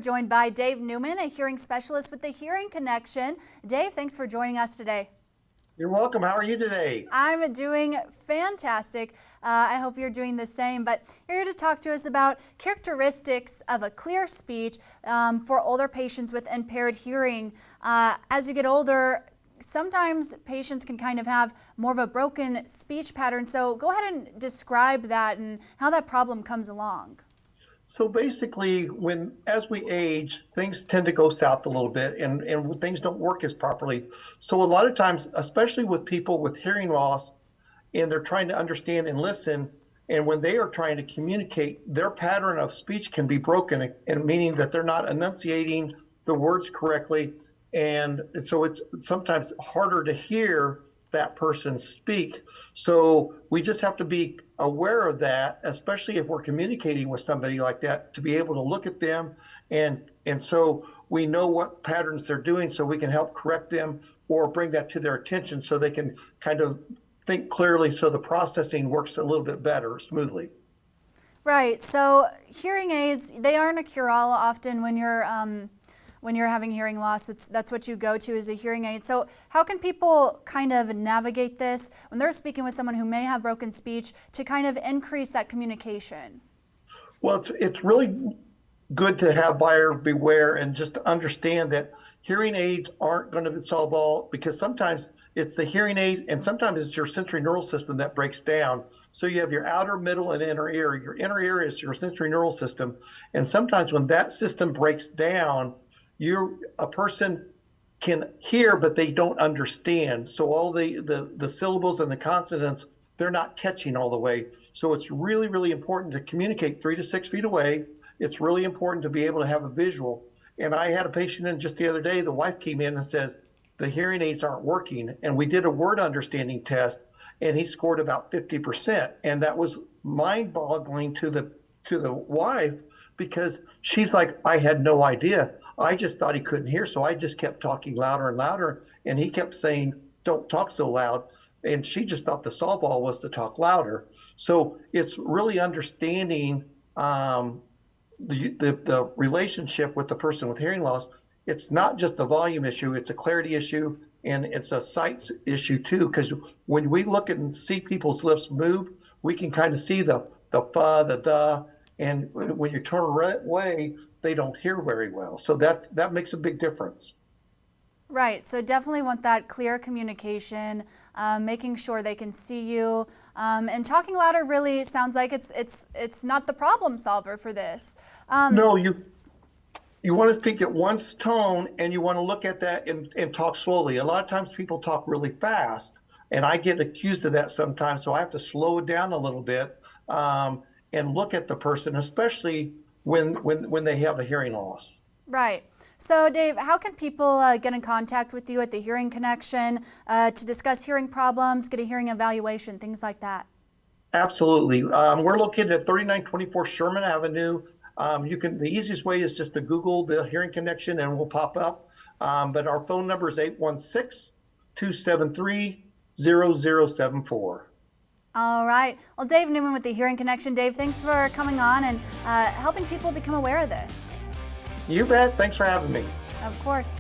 Joined by Dave Newman, a hearing specialist with the Hearing Connection. Dave, thanks for joining us today. You're welcome. How are you today? I'm doing fantastic. I hope you're doing the same. But you're here to talk to us about characteristics of a clear speech for older patients with impaired hearing. As you get older, sometimes patients can kind of have more of a broken speech pattern. So go ahead and describe that and how that problem comes along. So basically, as we age, things tend to go south a little bit and things don't work as properly. So a lot of times, especially with people with hearing loss, and they're trying to understand and listen, and when they are trying to communicate, their pattern of speech can be broken, and meaning that they're not enunciating the words correctly. And so it's sometimes harder to hear that person speak. So we just have to be aware of that, especially if we're communicating with somebody like that, to be able to look at them and so we know what patterns they're doing so we can help correct them or bring that to their attention so they can kind of think clearly so the processing works a little bit better, smoothly. Right. So hearing aids, they aren't a cure-all often when you're having hearing loss. That's what you go to is a hearing aid. So how can people kind of navigate this when they're speaking with someone who may have broken speech to kind of increase that communication? Well, it's really good to have buyer beware and just to understand that hearing aids aren't going to solve all, because sometimes it's the hearing aids and sometimes it's your sensory neural system that breaks down. So you have your outer, middle, and inner ear. Your inner ear is your sensory neural system. And sometimes when that system breaks down, a person can hear, but they don't understand. So all the syllables and the consonants, they're not catching all the way. So it's really, really important to communicate 3 to 6 feet away. It's really important to be able to have a visual. And I had a patient in just the other day, the wife came in and says, the hearing aids aren't working. And we did a word understanding test and he scored about 50%. And that was mind boggling to the wife, because she's like, I had no idea. I just thought he couldn't hear. So I just kept talking louder and louder. And he kept saying, don't talk so loud. And she just thought the solve all was to talk louder. So it's really understanding the relationship with the person with hearing loss. It's not just a volume issue, it's a clarity issue, and it's a sight issue too, because when we look at and see people's lips move, we can kind of see the fa, the da, and when you turn away, they don't hear very well. So that makes a big difference. Right, so definitely want that clear communication, making sure they can see you, and talking louder really sounds like it's not the problem solver for this. No, you want to speak at one tone and you want to look at that and talk slowly. A lot of times people talk really fast, and I get accused of that sometimes, so I have to slow it down a little bit and look at the person, especially when they have a hearing loss. Right. So Dave, how can people get in contact with you at the Hearing Connection to discuss hearing problems, get a hearing evaluation, things like that? Absolutely. We're located at 3924 Sherman Avenue. The easiest way is just to Google the Hearing Connection and we'll pop up. But our phone number is 816-273-0074. All right. Well, Dave Newman with the Hearing Connection. Dave, thanks for coming on and helping people become aware of this. You bet. Thanks for having me. Of course.